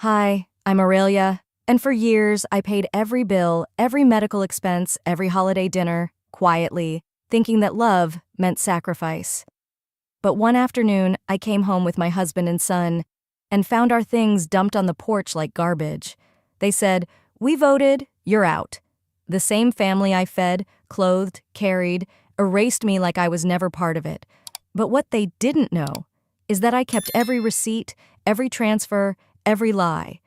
Hi, I'm Aurelia, and for years I paid every bill, every medical expense, every holiday dinner, quietly, thinking that love meant sacrifice. But one afternoon, I came home with my husband and son and found our things dumped on the porch like garbage. They said, "We voted, you're out." The same family I fed, clothed, carried, erased me like I was never part of it. But what they didn't know is that I kept every receipt, every transfer, every lie.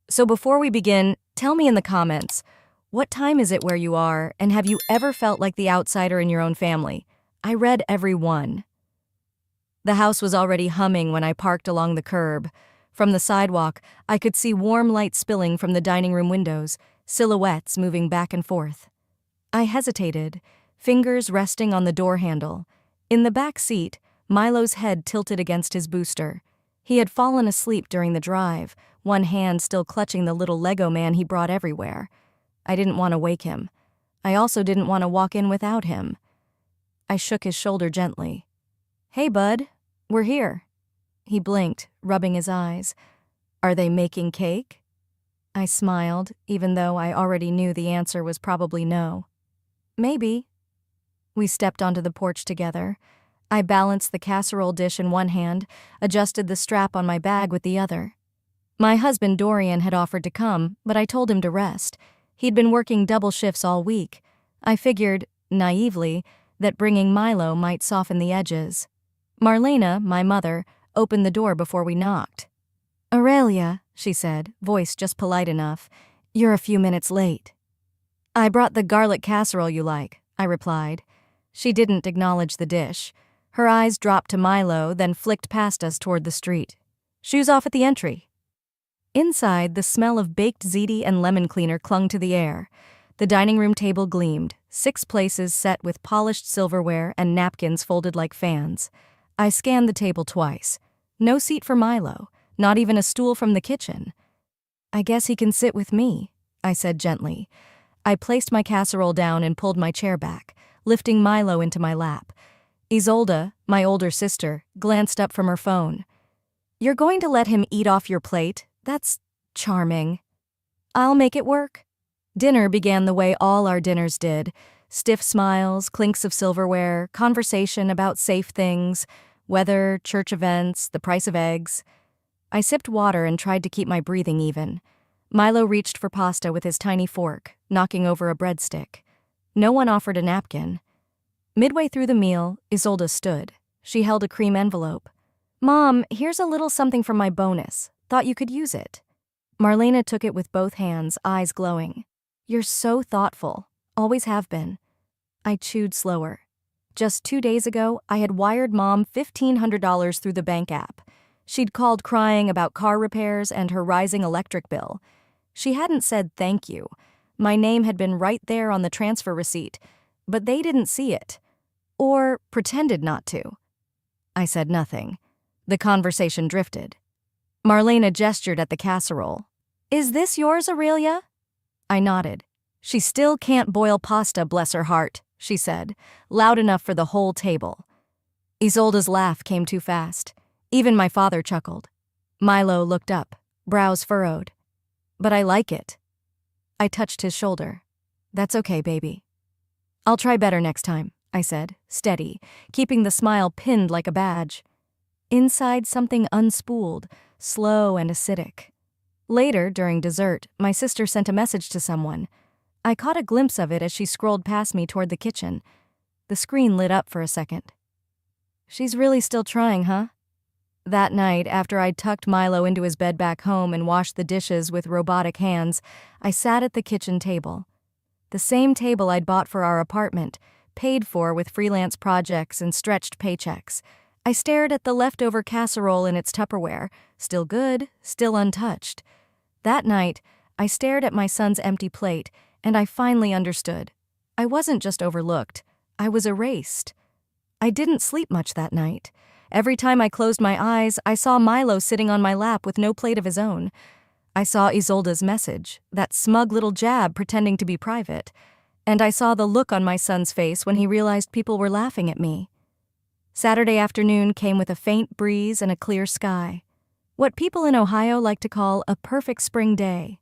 So before we begin, tell me in the comments, what time is it where you are, and have you ever felt like the outsider in your own family? I read every one. The house was already humming when I parked along the curb. From the sidewalk, I could see warm light spilling from the dining room windows, silhouettes moving back and forth. I hesitated, fingers resting on the door handle. In the back seat, Milo's head tilted against his booster. He had fallen asleep during the drive, one hand still clutching the little Lego man he brought everywhere. I didn't want to wake him. I also didn't want to walk in without him. I shook his shoulder gently. "Hey, bud, we're here." He blinked, rubbing his eyes. "Are they making cake?" I smiled, even though I already knew the answer was probably no. "Maybe." We stepped onto the porch together. I balanced the casserole dish in one hand, adjusted the strap on my bag with the other. My husband Dorian had offered to come, but I told him to rest. He'd been working double shifts all week. I figured, naively, that bringing Milo might soften the edges. Marlena, my mother, opened the door before we knocked. "Aurelia," she said, voice just polite enough, "you're a few minutes late." "I brought the garlic casserole you like," I replied. She didn't acknowledge the dish. Her eyes dropped to Milo, then flicked past us toward the street. "Shoes off at the entry." Inside, the smell of baked ziti and lemon cleaner clung to the air. The dining room table gleamed, 6 places set with polished silverware and napkins folded like fans. I scanned the table twice. No seat for Milo, not even a stool from the kitchen. "I guess he can sit with me," I said gently. I placed my casserole down and pulled my chair back, lifting Milo into my lap. Isolde, my older sister, glanced up from her phone. "You're going to let him eat off your plate? That's charming." "I'll make it work." Dinner began the way all our dinners did. Stiff smiles, clinks of silverware, conversation about safe things, weather, church events, the price of eggs. I sipped water and tried to keep my breathing even. Milo reached for pasta with his tiny fork, knocking over a breadstick. No one offered a napkin. Midway through the meal, Isolde stood. She held a cream envelope. "Mom, here's a little something from my bonus. Thought you could use it." Marlena took it with both hands, eyes glowing. "You're so thoughtful. Always have been." I chewed slower. Just 2 days ago, I had wired Mom $1,500 through the bank app. She'd called crying about car repairs and her rising electric bill. She hadn't said thank you. My name had been right there on the transfer receipt, but they didn't see it. Or pretended not to. I said nothing. The conversation drifted. Marlena gestured at the casserole. "Is this yours, Aurelia?" I nodded. "She still can't boil pasta, bless her heart," she said, loud enough for the whole table. Isolde's laugh came too fast. Even my father chuckled. Milo looked up, brows furrowed. "But I like it." I touched his shoulder. "That's okay, baby." "I'll try better next time," I said, steady, keeping the smile pinned like a badge. Inside, something unspooled, slow and acidic. Later, during dessert, my sister sent a message to someone. I caught a glimpse of it as she scrolled past me toward the kitchen. The screen lit up for a second. "She's really still trying, huh?" That night, after I'd tucked Milo into his bed back home and washed the dishes with robotic hands, I sat at the kitchen table. The same table I'd bought for our apartment, paid for with freelance projects and stretched paychecks. I stared at the leftover casserole in its Tupperware, still good, still untouched. That night, I stared at my son's empty plate, and I finally understood. I wasn't just overlooked, I was erased. I didn't sleep much that night. Every time I closed my eyes, I saw Milo sitting on my lap with no plate of his own. I saw Isolde's message, that smug little jab pretending to be private. And I saw the look on my son's face when he realized people were laughing at me. Saturday afternoon came with a faint breeze and a clear sky. What people in Ohio like to call a perfect spring day.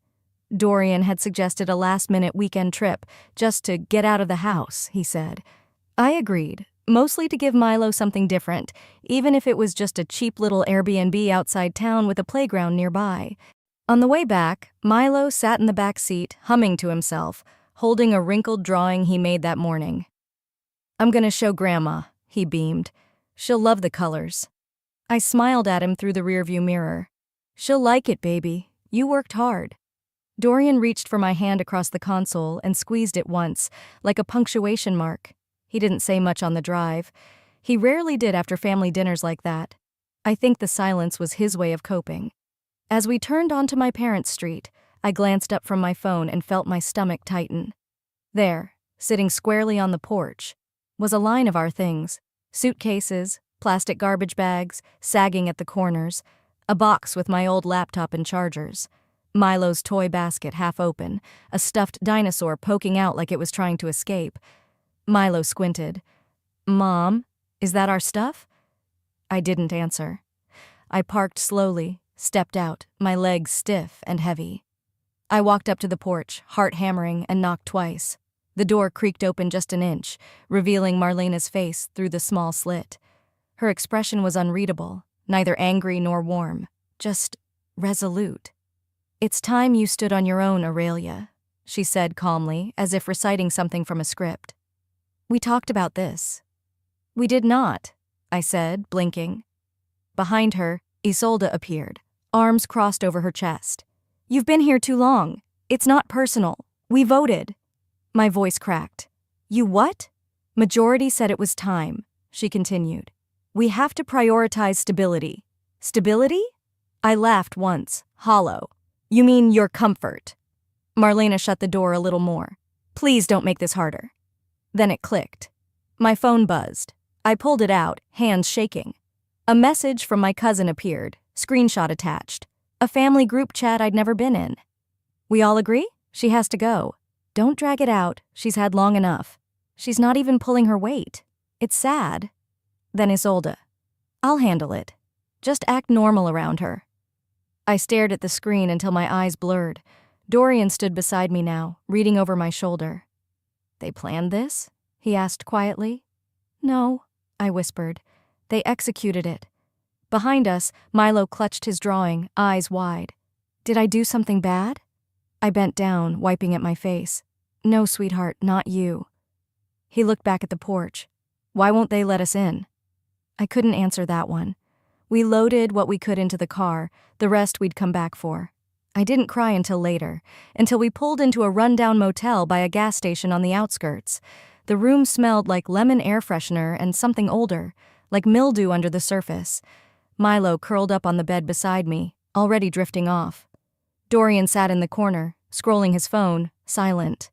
Dorian had suggested a last-minute weekend trip just to get out of the house, he said. I agreed, mostly to give Milo something different, even if it was just a cheap little Airbnb outside town with a playground nearby. On the way back, Milo sat in the back seat, humming to himself, holding a wrinkled drawing he made that morning. I'm gonna show Grandma, he beamed. She'll love the colors. I smiled at him through the rearview mirror. She'll like it, baby. You worked hard. Dorian reached for my hand across the console and squeezed it once, like a punctuation mark. He didn't say much on the drive. He rarely did after family dinners like that. I think the silence was his way of coping. As we turned onto my parents' street, I glanced up from my phone and felt my stomach tighten. There, sitting squarely on the porch, was a line of our things: suitcases, plastic garbage bags, sagging at the corners, a box with my old laptop and chargers, Milo's toy basket half open, a stuffed dinosaur poking out like it was trying to escape. Milo squinted. Mom, is that our stuff? I didn't answer. I parked slowly, stepped out, my legs stiff and heavy. I walked up to the porch, heart hammering, and knocked twice. The door creaked open just an inch, revealing Marlena's face through the small slit. Her expression was unreadable, neither angry nor warm, just resolute. It's time you stood on your own, Aurelia, she said calmly, as if reciting something from a script. We talked about this. We did not, I said, blinking. Behind her, Isolde appeared, arms crossed over her chest. You've been here too long. It's not personal. We voted. My voice cracked. You what? Majority said it was time, she continued. We have to prioritize stability. Stability? I laughed once, hollow. You mean your comfort? Marlena shut the door a little more. Please don't make this harder. Then it clicked. My phone buzzed. I pulled it out, hands shaking. A message from my cousin appeared, screenshot attached. A family group chat I'd never been in. We all agree? She has to go. Don't drag it out. She's had long enough. She's not even pulling her weight. It's sad. Then Isolde. I'll handle it. Just act normal around her. I stared at the screen until my eyes blurred. Dorian stood beside me now, reading over my shoulder. They planned this? He asked quietly. No, I whispered. They executed it. Behind us, Milo clutched his drawing, eyes wide. Did I do something bad? I bent down, wiping at my face. No, sweetheart, not you. He looked back at the porch. Why won't they let us in? I couldn't answer that one. We loaded what we could into the car, the rest we'd come back for. I didn't cry until later, until we pulled into a rundown motel by a gas station on the outskirts. The room smelled like lemon air freshener and something older, like mildew under the surface. Milo curled up on the bed beside me, already drifting off. Dorian sat in the corner, scrolling his phone, silent.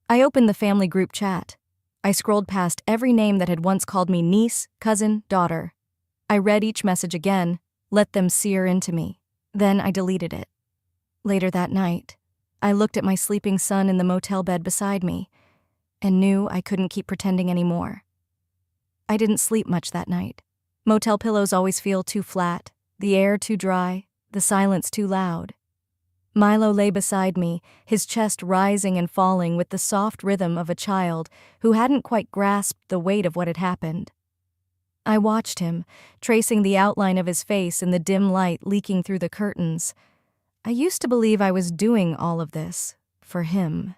I opened the family group chat. I scrolled past every name that had once called me niece, cousin, daughter. I read each message again, let them sear into me. Then I deleted it. Later that night, I looked at my sleeping son in the motel bed beside me and knew I couldn't keep pretending anymore. I didn't sleep much that night. Motel pillows always feel too flat, the air too dry, the silence too loud. Milo lay beside me, his chest rising and falling with the soft rhythm of a child who hadn't quite grasped the weight of what had happened. I watched him, tracing the outline of his face in the dim light leaking through the curtains. I used to believe I was doing all of this for him.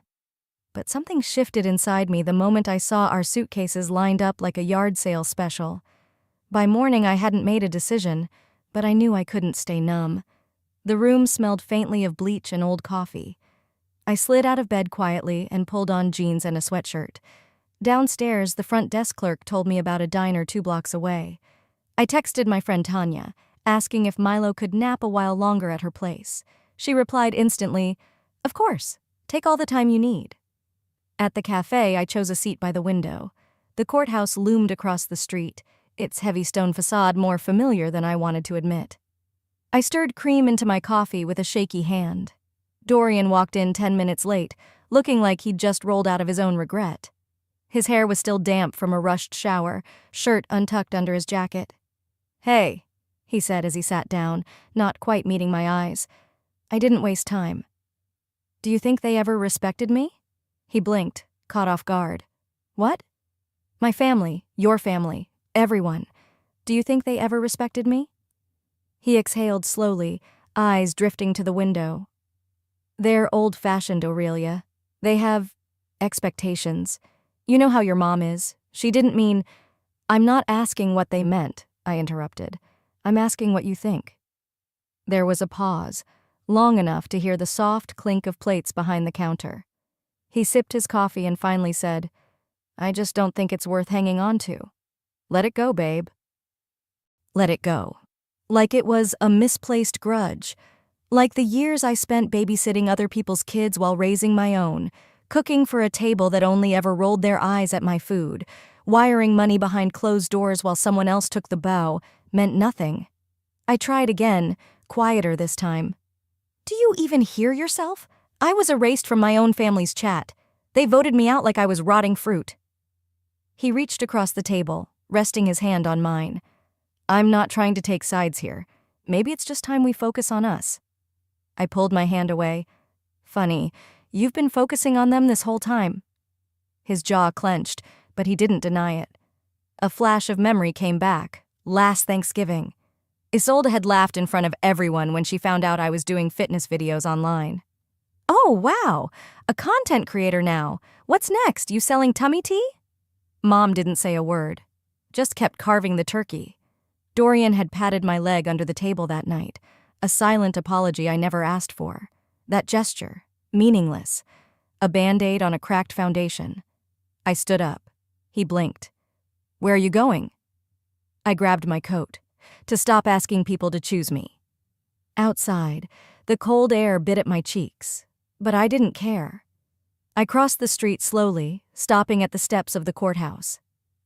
But something shifted inside me the moment I saw our suitcases lined up like a yard sale special. By morning I hadn't made a decision, but I knew I couldn't stay numb. The room smelled faintly of bleach and old coffee. I slid out of bed quietly and pulled on jeans and a sweatshirt. Downstairs, the front desk clerk told me about a diner 2 blocks away. I texted my friend Tanya, asking if Milo could nap a while longer at her place. She replied instantly, "Of course, take all the time you need." At the cafe, I chose a seat by the window. The courthouse loomed across the street, its heavy stone facade more familiar than I wanted to admit. I stirred cream into my coffee with a shaky hand. Dorian walked in 10 minutes late, looking like he'd just rolled out of his own regret. His hair was still damp from a rushed shower, shirt untucked under his jacket. "Hey," he said as he sat down, not quite meeting my eyes. I didn't waste time. Do you think they ever respected me? He blinked, caught off guard. What? My family, your family, everyone. Do you think they ever respected me? He exhaled slowly, eyes drifting to the window. They're old-fashioned, Aurelia. They have expectations. You know how your mom is. She didn't mean— I'm not asking what they meant, I interrupted. I'm asking what you think. There was a pause, long enough to hear the soft clink of plates behind the counter. He sipped his coffee and finally said, I just don't think it's worth hanging on to. Let it go, babe. Let it go. Like it was a misplaced grudge. Like the years I spent babysitting other people's kids while raising my own, cooking for a table that only ever rolled their eyes at my food, wiring money behind closed doors while someone else took the bow, meant nothing. I tried again, quieter this time. Do you even hear yourself? I was erased from my own family's chat. They voted me out like I was rotting fruit. He reached across the table, resting his hand on mine. I'm not trying to take sides here. Maybe it's just time we focus on us. I pulled my hand away. Funny, you've been focusing on them this whole time. His jaw clenched, but he didn't deny it. A flash of memory came back, last Thanksgiving. Isolde had laughed in front of everyone when she found out I was doing fitness videos online. Oh, wow, a content creator now. What's next, you selling tummy tea? Mom didn't say a word, just kept carving the turkey. Dorian had patted my leg under the table that night, a silent apology I never asked for. That gesture, meaningless, a Band-Aid on a cracked foundation. I stood up. He blinked. Where are you going? I grabbed my coat, to stop asking people to choose me. Outside, the cold air bit at my cheeks, but I didn't care. I crossed the street slowly, stopping at the steps of the courthouse.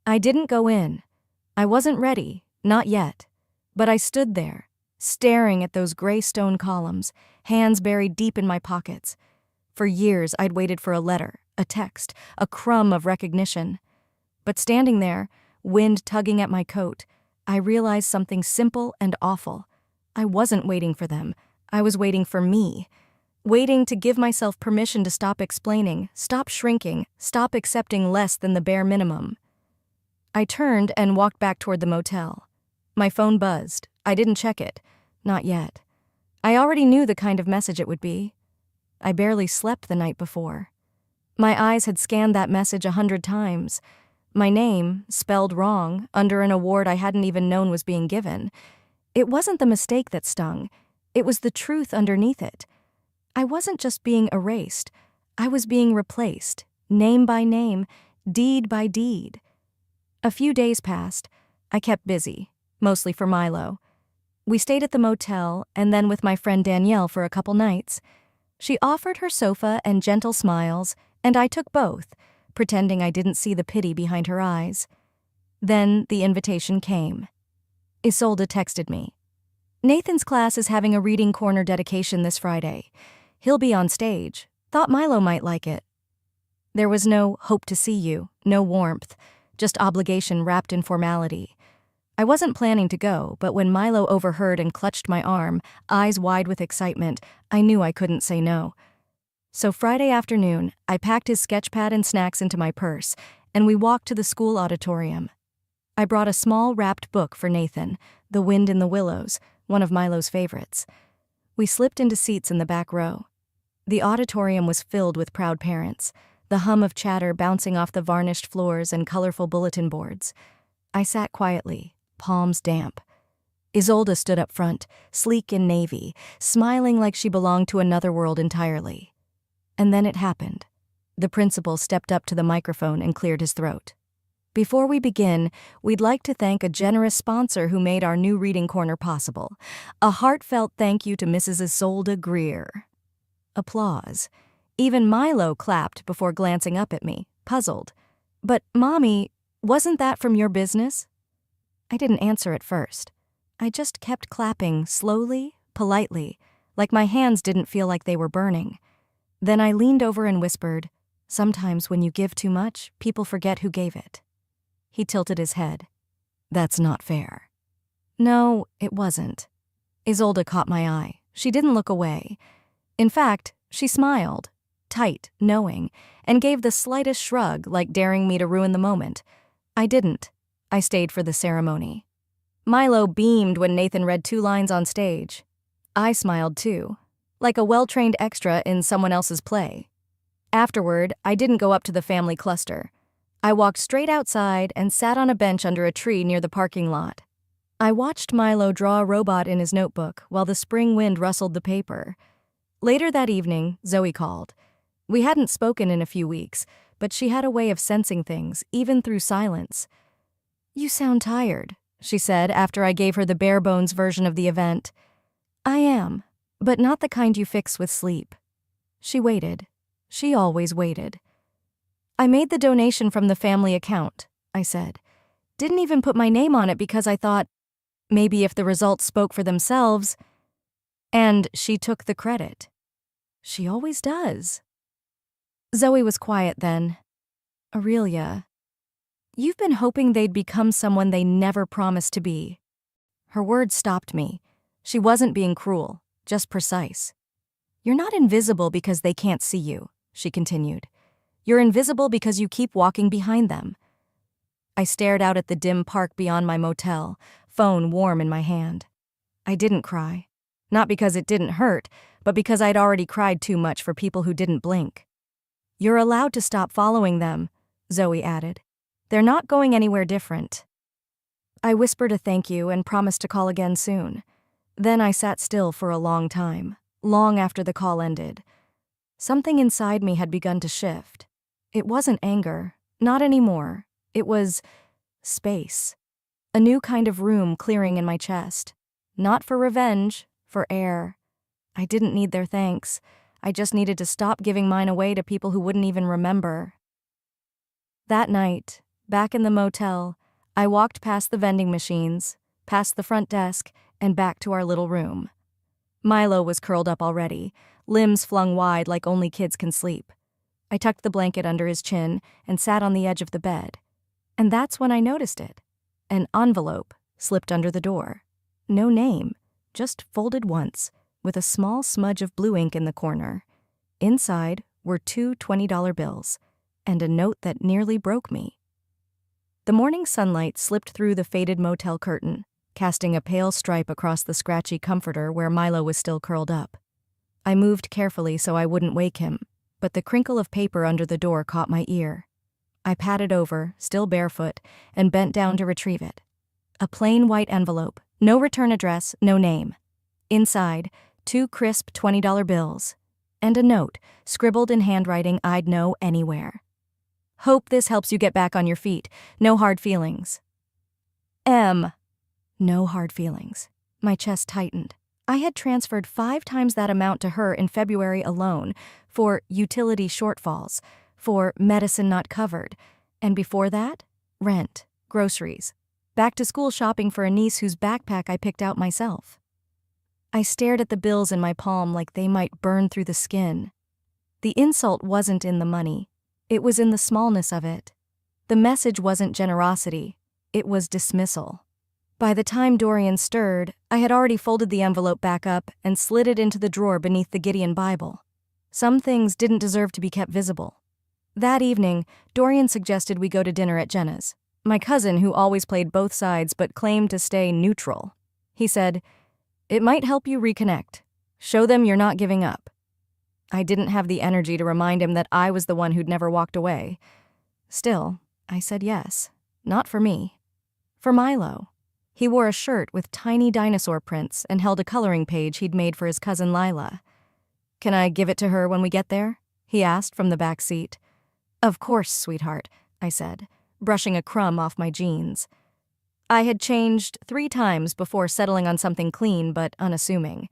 I didn't go in. I wasn't ready, not yet, but I stood there, staring at those gray stone columns, hands buried deep in my pockets. For years, I'd waited for a letter, a text, a crumb of recognition. But standing there, wind tugging at my coat, I realized something simple and awful. I wasn't waiting for them. I was waiting for me. Waiting to give myself permission to stop explaining, stop shrinking, stop accepting less than the bare minimum. I turned and walked back toward the motel. My phone buzzed. I didn't check it. Not yet. I already knew the kind of message it would be. I barely slept the night before. My eyes had scanned that message 100 times. My name, spelled wrong, under an award I hadn't even known was being given. It wasn't the mistake that stung. It was the truth underneath it. I wasn't just being erased. I was being replaced, name by name, deed by deed. A few days passed. I kept busy, mostly for Milo. We stayed at the motel and then with my friend Danielle for a couple nights. She offered her sofa and gentle smiles, and I took both, pretending I didn't see the pity behind her eyes. Then the invitation came. Isolde texted me. Nathan's class is having a reading corner dedication this Friday. He'll be on stage. Thought Milo might like it. There was no hope to see you, no warmth, just obligation wrapped in formality. I wasn't planning to go, but when Milo overheard and clutched my arm, eyes wide with excitement, I knew I couldn't say no. So Friday afternoon, I packed his sketchpad and snacks into my purse, and we walked to the school auditorium. I brought a small wrapped book for Nathan, The Wind in the Willows, one of Milo's favorites. We slipped into seats in the back row. The auditorium was filled with proud parents, the hum of chatter bouncing off the varnished floors and colorful bulletin boards. I sat quietly, palms damp. Isolde stood up front, sleek in navy, smiling like she belonged to another world entirely. And then it happened. The principal stepped up to the microphone and cleared his throat. Before we begin, we'd like to thank a generous sponsor who made our new reading corner possible. A heartfelt thank you to Mrs. Isolde Greer. Applause. Even Milo clapped before glancing up at me, puzzled. But, Mommy, wasn't that from your business? I didn't answer at first. I just kept clapping, slowly, politely, like my hands didn't feel like they were burning. Then I leaned over and whispered, Sometimes when you give too much, people forget who gave it. He tilted his head. That's not fair. No, it wasn't. Isolde caught my eye. She didn't look away. In fact, she smiled, tight, knowing, and gave the slightest shrug, like daring me to ruin the moment. I didn't. I stayed for the ceremony. Milo beamed when Nathan read 2 lines on stage. I smiled too, like a well-trained extra in someone else's play. Afterward, I didn't go up to the family cluster. I walked straight outside and sat on a bench under a tree near the parking lot. I watched Milo draw a robot in his notebook while the spring wind rustled the paper. Later that evening, Zoe called. We hadn't spoken in a few weeks, but she had a way of sensing things, even through silence. "You sound tired," she said after I gave her the bare-bones version of the event. "I am, but not the kind you fix with sleep." She waited. She always waited. "I made the donation from the family account," I said. "Didn't even put my name on it because I thought, maybe if the results spoke for themselves." And she took the credit. She always does. Zoe was quiet then. "Aurelia, you've been hoping they'd become someone they never promised to be." Her words stopped me. She wasn't being cruel, just precise. "You're not invisible because they can't see you," she continued. "You're invisible because you keep walking behind them." I stared out at the dim park beyond my motel, phone warm in my hand. I didn't cry. Not because it didn't hurt, but because I'd already cried too much for people who didn't blink. "You're allowed to stop following them," Zoe added. "They're not going anywhere different." I whispered a thank you and promised to call again soon. Then I sat still for a long time, long after the call ended. Something inside me had begun to shift. It wasn't anger, not anymore. It was space. A new kind of room clearing in my chest. Not for revenge, for air. I didn't need their thanks. I just needed to stop giving mine away to people who wouldn't even remember. That night, back in the motel, I walked past the vending machines, past the front desk, and back to our little room. Milo was curled up already, limbs flung wide like only kids can sleep. I tucked the blanket under his chin and sat on the edge of the bed. And that's when I noticed it. An envelope slipped under the door. No name, just folded once, with a small smudge of blue ink in the corner. Inside were 2 $20 bills, and a note that nearly broke me. The morning sunlight slipped through the faded motel curtain, casting a pale stripe across the scratchy comforter where Milo was still curled up. I moved carefully so I wouldn't wake him, but the crinkle of paper under the door caught my ear. I padded over, still barefoot, and bent down to retrieve it. A plain white envelope, no return address, no name. Inside, 2 crisp $20 bills, and a note, scribbled in handwriting I'd know anywhere. "Hope this helps you get back on your feet. No hard feelings. M." No hard feelings. My chest tightened. I had transferred 5 times that amount to her in February alone, for utility shortfalls, for medicine not covered, and before that, rent, groceries, back-to-school shopping for a niece whose backpack I picked out myself. I stared at the bills in my palm like they might burn through the skin. The insult wasn't in the money. It was in the smallness of it. The message wasn't generosity. It was dismissal. By the time Dorian stirred, I had already folded the envelope back up and slid it into the drawer beneath the Gideon Bible. Some things didn't deserve to be kept visible. That evening, Dorian suggested we go to dinner at Jenna's, my cousin who always played both sides but claimed to stay neutral. He said, "It might help you reconnect. Show them you're not giving up." I didn't have the energy to remind him that I was the one who'd never walked away. Still, I said yes. Not for me. For Milo. He wore a shirt with tiny dinosaur prints and held a coloring page he'd made for his cousin Lila. "Can I give it to her when we get there?" he asked from the back seat. "Of course, sweetheart," I said, brushing a crumb off my jeans. I had changed 3 times before settling on something clean but unassuming.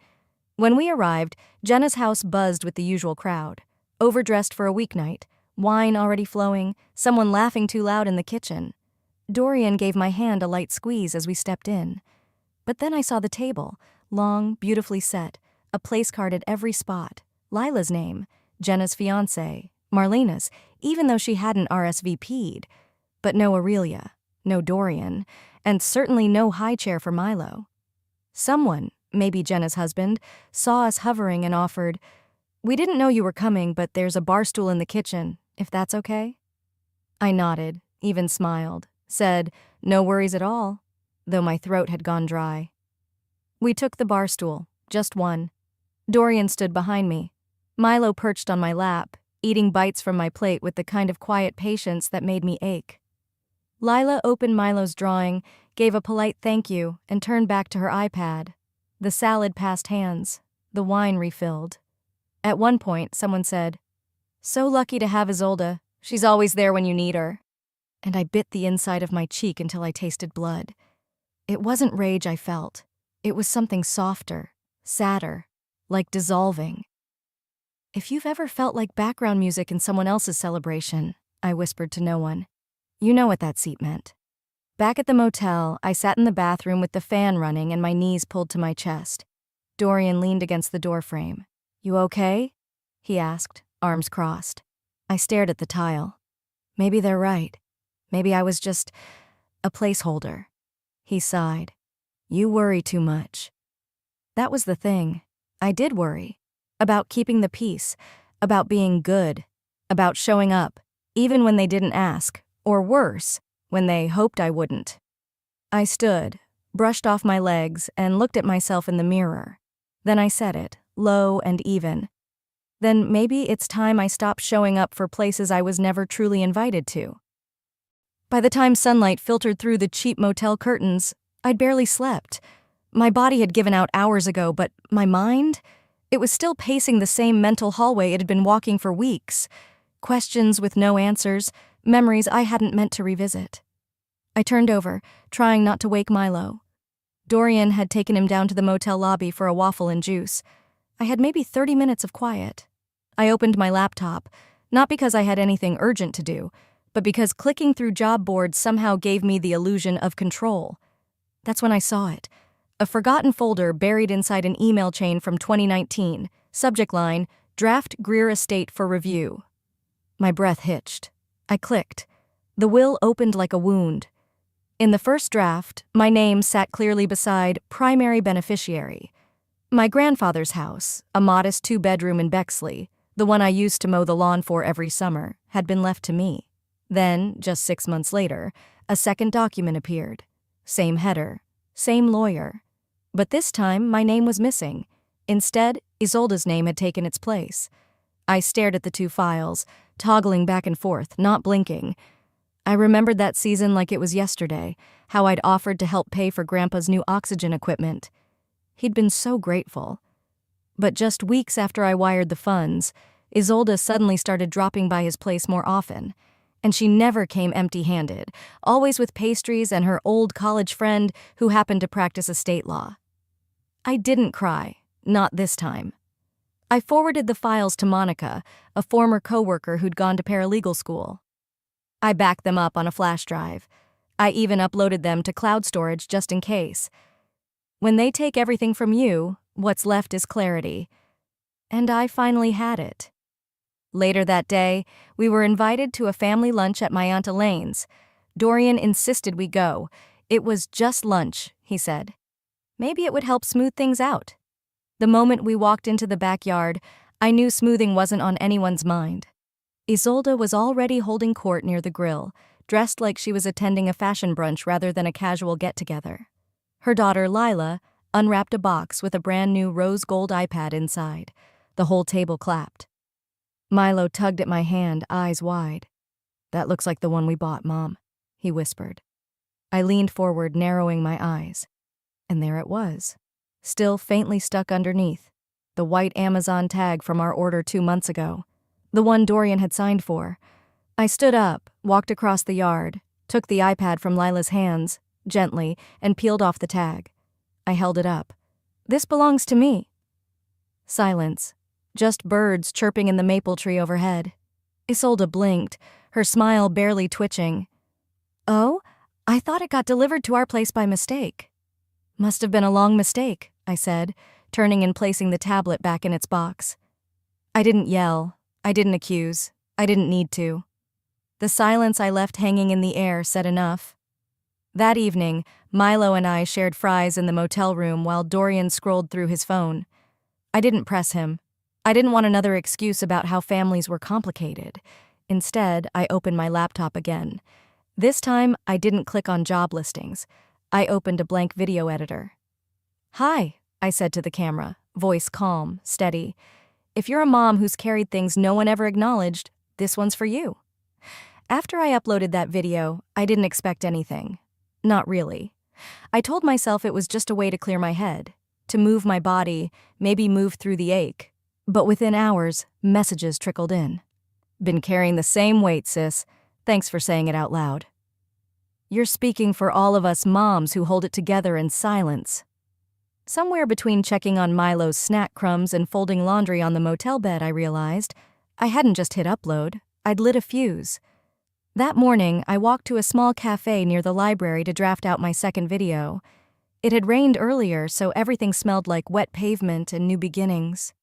When we arrived, Jenna's house buzzed with the usual crowd. Overdressed for a weeknight, wine already flowing, someone laughing too loud in the kitchen. Dorian gave my hand a light squeeze as we stepped in. But then I saw the table, long, beautifully set, a place card at every spot, Lila's name, Jenna's fiancé, Marlena's, even though she hadn't RSVP'd. But no Aurelia, no Dorian, and certainly no high chair for Milo. Someone, maybe Jenna's husband, saw us hovering and offered, "We didn't know you were coming, but there's a bar stool in the kitchen, if that's okay?" I nodded, even smiled, said, "No worries at all," though my throat had gone dry. We took the bar stool, just one. Dorian stood behind me. Milo perched on my lap, eating bites from my plate with the kind of quiet patience that made me ache. Lila opened Milo's drawing, gave a polite thank you, and turned back to her iPad. The salad passed hands, the wine refilled. At one point, someone said, "So lucky to have Isolde. She's always there when you need her." And I bit the inside of my cheek until I tasted blood. It wasn't rage I felt. It was something softer, sadder, like dissolving. "If you've ever felt like background music in someone else's celebration," I whispered to no one, "you know what that seat meant." Back at the motel, I sat in the bathroom with the fan running and my knees pulled to my chest. Dorian leaned against the doorframe. "You okay?" he asked, arms crossed. I stared at the tile. Maybe they're right. Maybe I was just a placeholder. He sighed. "You worry too much." That was the thing. I did worry. About keeping the peace. About being good. About showing up, even when they didn't ask. Or worse, when they hoped I wouldn't. I stood, brushed off my legs, and looked at myself in the mirror. Then I said it, low and even. Then maybe it's time I stopped showing up for places I was never truly invited to. By the time sunlight filtered through the cheap motel curtains, I'd barely slept. My body had given out hours ago, but my mind? It was still pacing the same mental hallway it had been walking for weeks. Questions with no answers, memories I hadn't meant to revisit. I turned over, trying not to wake Milo. Dorian had taken him down to the motel lobby for a waffle and juice. I had maybe 30 minutes of quiet. I opened my laptop, not because I had anything urgent to do, but because clicking through job boards somehow gave me the illusion of control. That's when I saw it. A forgotten folder buried inside an email chain from 2019. Subject line, "Draft Greer Estate for review." My breath hitched. I clicked. The will opened like a wound. In the first draft, my name sat clearly beside primary beneficiary. My grandfather's house, a modest 2-bedroom in Bexley, the one I used to mow the lawn for every summer, had been left to me. Then, just 6 months later, a second document appeared. Same header, same lawyer. But this time, my name was missing. Instead, Isolde's name had taken its place. I stared at the two files, toggling back and forth, not blinking. I remembered that season like it was yesterday, how I'd offered to help pay for Grandpa's new oxygen equipment. He'd been so grateful. But just weeks after I wired the funds, Isolde suddenly started dropping by his place more often. And she never came empty-handed, always with pastries and her old college friend who happened to practice estate law. I didn't cry, not this time. I forwarded the files to Monica, a former coworker who'd gone to paralegal school. I backed them up on a flash drive. I even uploaded them to cloud storage just in case. When they take everything from you, what's left is clarity. And I finally had it. Later that day, we were invited to a family lunch at my Aunt Elaine's. Dorian insisted we go. It was just lunch, he said. Maybe it would help smooth things out. The moment we walked into the backyard, I knew smoothing wasn't on anyone's mind. Isolde was already holding court near the grill, dressed like she was attending a fashion brunch rather than a casual get-together. Her daughter, Lila, unwrapped a box with a brand new rose gold iPad inside. The whole table clapped. Milo tugged at my hand, eyes wide. "That looks like the one we bought, Mom," he whispered. I leaned forward, narrowing my eyes. And there it was, still faintly stuck underneath, the white Amazon tag from our order 2 months ago, the one Dorian had signed for. I stood up, walked across the yard, took the iPad from Lila's hands, gently, and peeled off the tag. I held it up. "This belongs to me." Silence. Just birds chirping in the maple tree overhead. Isolde blinked, her smile barely twitching. "Oh, I thought it got delivered to our place by mistake." "Must have been a long mistake," I said, turning and placing the tablet back in its box. I didn't yell. I didn't accuse. I didn't need to. The silence I left hanging in the air said enough. That evening, Milo and I shared fries in the motel room while Dorian scrolled through his phone. I didn't press him. I didn't want another excuse about how families were complicated. Instead, I opened my laptop again. This time, I didn't click on job listings. I opened a blank video editor. "Hi," I said to the camera, voice calm, steady. "If you're a mom who's carried things no one ever acknowledged, this one's for you." After I uploaded that video, I didn't expect anything. Not really. I told myself it was just a way to clear my head, to move my body, maybe move through the ache. But within hours, messages trickled in. "Been carrying the same weight, sis. Thanks for saying it out loud." "You're speaking for all of us moms who hold it together in silence." Somewhere between checking on Milo's snack crumbs and folding laundry on the motel bed, I realized I hadn't just hit upload, I'd lit a fuse. That morning, I walked to a small cafe near the library to draft out my second video. It had rained earlier, so everything smelled like wet pavement and new beginnings.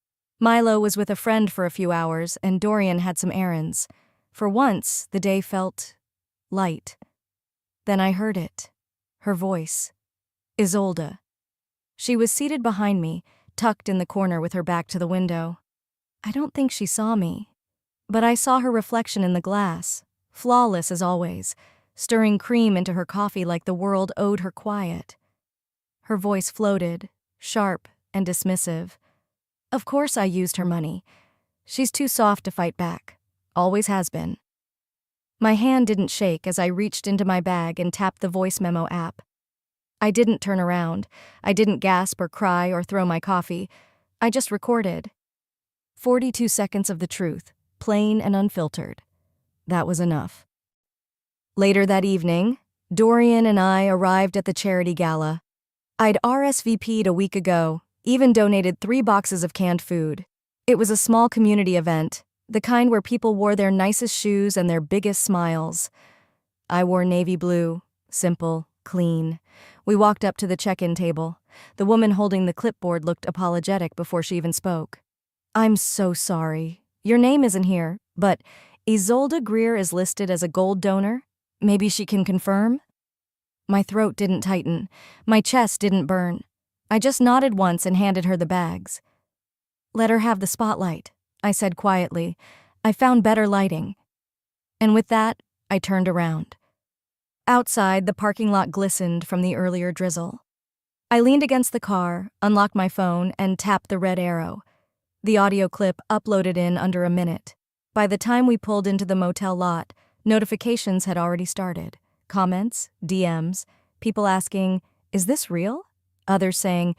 Milo was with a friend for a few hours, and Dorian had some errands. For once, the day felt light. Then I heard it. Her voice. Isolde. She was seated behind me, tucked in the corner with her back to the window. I don't think she saw me, but I saw her reflection in the glass, flawless as always, stirring cream into her coffee like the world owed her quiet. Her voice floated, sharp and dismissive. Of course I used her money. She's too soft to fight back. Always has been. My hand didn't shake as I reached into my bag and tapped the voice memo app. I didn't turn around. I didn't gasp or cry or throw my coffee. I just recorded. 42 seconds of the truth, plain and unfiltered. That was enough. Later that evening, Dorian and I arrived at the charity gala. I'd RSVP'd a week ago, even donated 3 boxes of canned food. It was a small community event, the kind where people wore their nicest shoes and their biggest smiles. I wore navy blue, simple, clean. We walked up to the check-in table. The woman holding the clipboard looked apologetic before she even spoke. "I'm so sorry. Your name isn't here, but Isolde Greer is listed as a gold donor. Maybe she can confirm?" My throat didn't tighten. My chest didn't burn. I just nodded once and handed her the bags. "Let her have the spotlight," I said quietly. "I found better lighting." And with that, I turned around. Outside, the parking lot glistened from the earlier drizzle. I leaned against the car, unlocked my phone, and tapped the red arrow. The audio clip uploaded in under a minute. By the time we pulled into the motel lot, notifications had already started. Comments, DMs, people asking, "Is this real?" Others saying,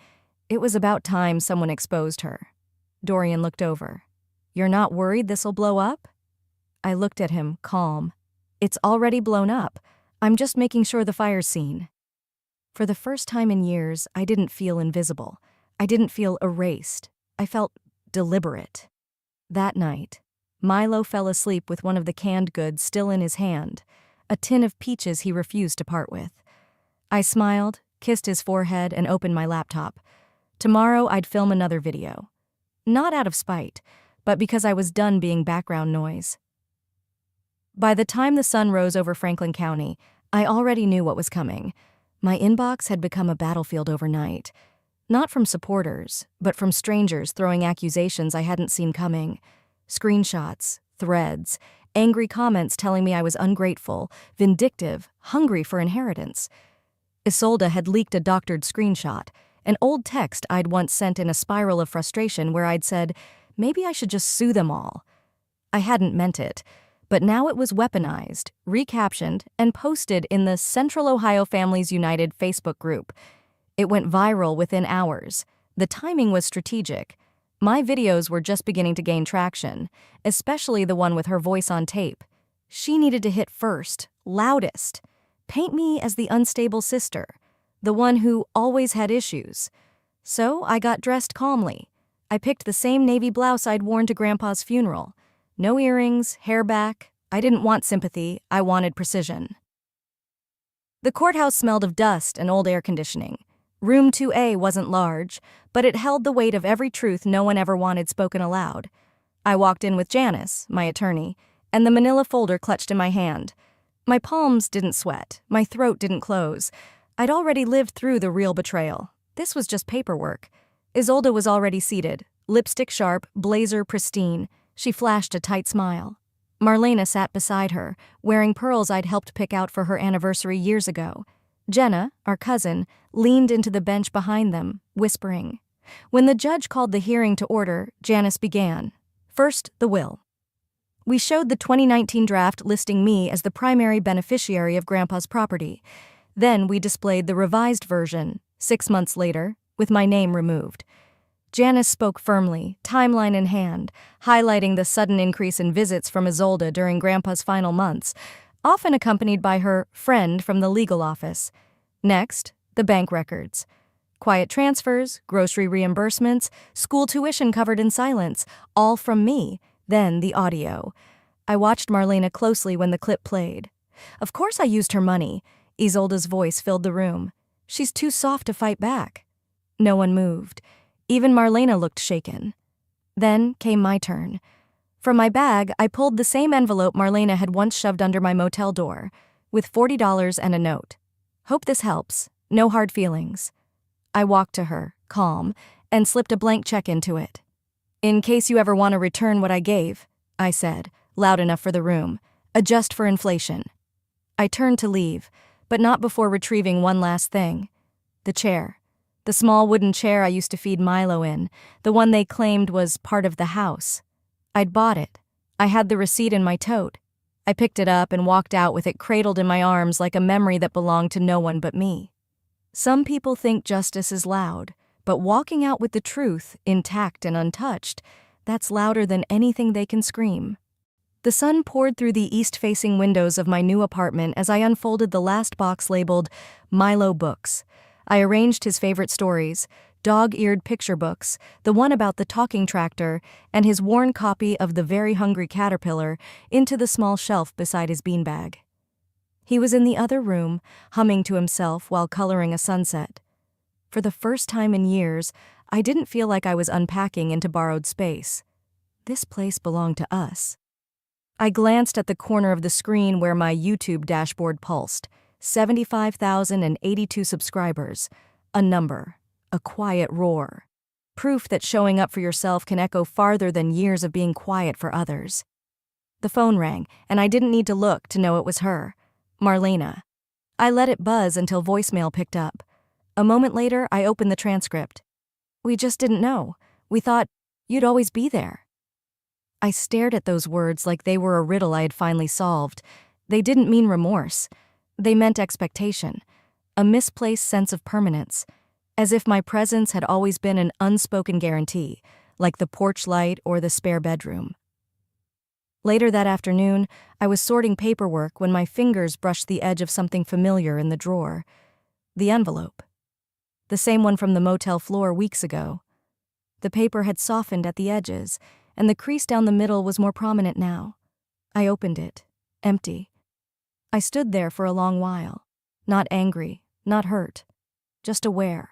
"It was about time someone exposed her." Dorian looked over. "You're not worried this'll blow up?" I looked at him, calm. "It's already blown up. I'm just making sure the fire's seen." For the first time in years, I didn't feel invisible. I didn't feel erased. I felt deliberate. That night, Milo fell asleep with one of the canned goods still in his hand, a tin of peaches he refused to part with. I smiled, kissed his forehead, and opened my laptop. Tomorrow I'd film another video. Not out of spite, but because I was done being background noise. By the time the sun rose over Franklin County, I already knew what was coming. My inbox had become a battlefield overnight. Not from supporters, but from strangers throwing accusations I hadn't seen coming. Screenshots, threads, angry comments telling me I was ungrateful, vindictive, hungry for inheritance. Isolde had leaked a doctored screenshot, an old text I'd once sent in a spiral of frustration where I'd said, maybe I should just sue them all. I hadn't meant it, but now it was weaponized, recaptioned, and posted in the Central Ohio Families United Facebook group. It went viral within hours. The timing was strategic. My videos were just beginning to gain traction, especially the one with her voice on tape. She needed to hit first, loudest. Paint me as the unstable sister, the one who always had issues. So I got dressed calmly. I picked the same navy blouse I'd worn to Grandpa's funeral. No earrings, hair back. I didn't want sympathy, I wanted precision. The courthouse smelled of dust and old air conditioning. Room 2A wasn't large, but it held the weight of every truth no one ever wanted spoken aloud. I walked in with Janice, my attorney, and the manila folder clutched in my hand. My palms didn't sweat. My throat didn't close. I'd already lived through the real betrayal. This was just paperwork. Isolde was already seated, lipstick sharp, blazer pristine. She flashed a tight smile. Marlena sat beside her, wearing pearls I'd helped pick out for her anniversary years ago. Jenna, our cousin, leaned into the bench behind them, whispering. When the judge called the hearing to order, Janice began. First, the will. We showed the 2019 draft listing me as the primary beneficiary of Grandpa's property. Then we displayed the revised version, 6 months later, with my name removed. Janice spoke firmly, timeline in hand, highlighting the sudden increase in visits from Isolde during Grandpa's final months, often accompanied by her friend from the legal office. Next, the bank records. Quiet transfers, grocery reimbursements, school tuition covered in silence, all from me. Then the audio. I watched Marlena closely when the clip played. Of course I used her money. Isolde's voice filled the room. She's too soft to fight back. No one moved. Even Marlena looked shaken. Then came my turn. From my bag, I pulled the same envelope Marlena had once shoved under my motel door, with $40 and a note. Hope this helps. No hard feelings. I walked to her, calm, and slipped a blank check into it. In case you ever want to return what I gave, I said, loud enough for the room. Adjust for inflation. I turned to leave, but not before retrieving one last thing. The chair. The small wooden chair I used to feed Milo in, the one they claimed was part of the house. I'd bought it. I had the receipt in my tote. I picked it up and walked out with it cradled in my arms like a memory that belonged to no one but me. Some people think justice is loud, but walking out with the truth, intact and untouched, that's louder than anything they can scream. The sun poured through the east-facing windows of my new apartment as I unfolded the last box labeled Milo Books. I arranged his favorite stories, dog-eared picture books, the one about the talking tractor, and his worn copy of The Very Hungry Caterpillar, into the small shelf beside his beanbag. He was in the other room, humming to himself while coloring a sunset. For the first time in years, I didn't feel like I was unpacking into borrowed space. This place belonged to us. I glanced at the corner of the screen where my YouTube dashboard pulsed. 75,082 subscribers. A number. A quiet roar. Proof that showing up for yourself can echo farther than years of being quiet for others. The phone rang, and I didn't need to look to know it was her. Marlena. I let it buzz until voicemail picked up. A moment later, I opened the transcript. We just didn't know. We thought you'd always be there. I stared at those words like they were a riddle I had finally solved. They didn't mean remorse. They meant expectation, a misplaced sense of permanence, as if my presence had always been an unspoken guarantee, like the porch light or the spare bedroom. Later that afternoon, I was sorting paperwork when my fingers brushed the edge of something familiar in the drawer. The envelope. The same one from the motel floor weeks ago. The paper had softened at the edges, and the crease down the middle was more prominent now. I opened it, empty. I stood there for a long while, not angry, not hurt, just aware.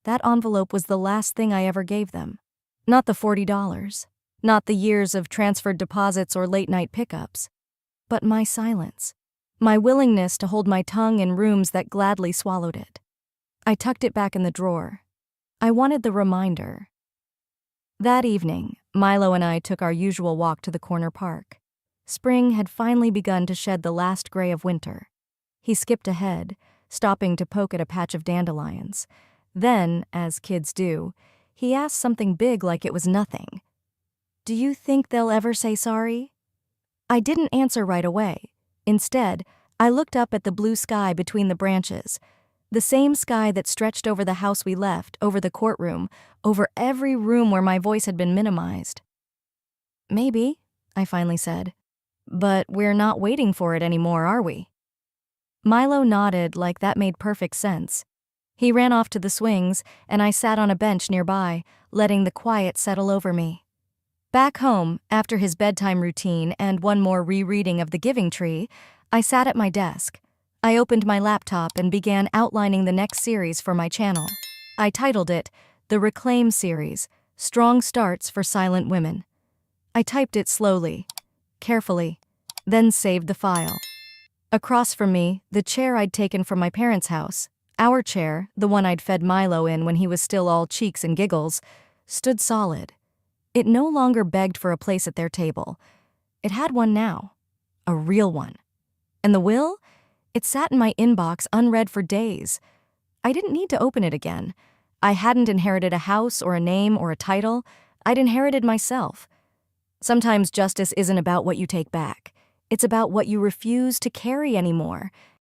That envelope was the last thing I ever gave them. Not the $40, not the years of transferred deposits or late-night pickups, but my silence, my willingness to hold my tongue in rooms that gladly swallowed it. I tucked it back in the drawer. I wanted the reminder. That evening, Milo and I took our usual walk to the corner park. Spring had finally begun to shed the last gray of winter. He skipped ahead, stopping to poke at a patch of dandelions. Then, as kids do, he asked something big like it was nothing. Do you think they'll ever say sorry? I didn't answer right away. Instead, I looked up at the blue sky between the branches. The same sky that stretched over the house we left, over the courtroom, over every room where my voice had been minimized. Maybe, I finally said. But we're not waiting for it anymore, are we? Milo nodded like that made perfect sense. He ran off to the swings, and I sat on a bench nearby, letting the quiet settle over me. Back home, after his bedtime routine and one more rereading of The Giving Tree, I sat at my desk. I opened my laptop and began outlining the next series for my channel. I titled it, The Reclaim Series, Strong Starts for Silent Women. I typed it slowly, carefully, then saved the file. Across from me, the chair I'd taken from my parents' house, our chair, the one I'd fed Milo in when he was still all cheeks and giggles, stood solid. It no longer begged for a place at their table. It had one now. A real one. And the will? It sat in my inbox unread for days. I didn't need to open it again. I hadn't inherited a house or a name or a title. I'd inherited myself. Sometimes justice isn't about what you take back. It's about what you refuse to carry anymore.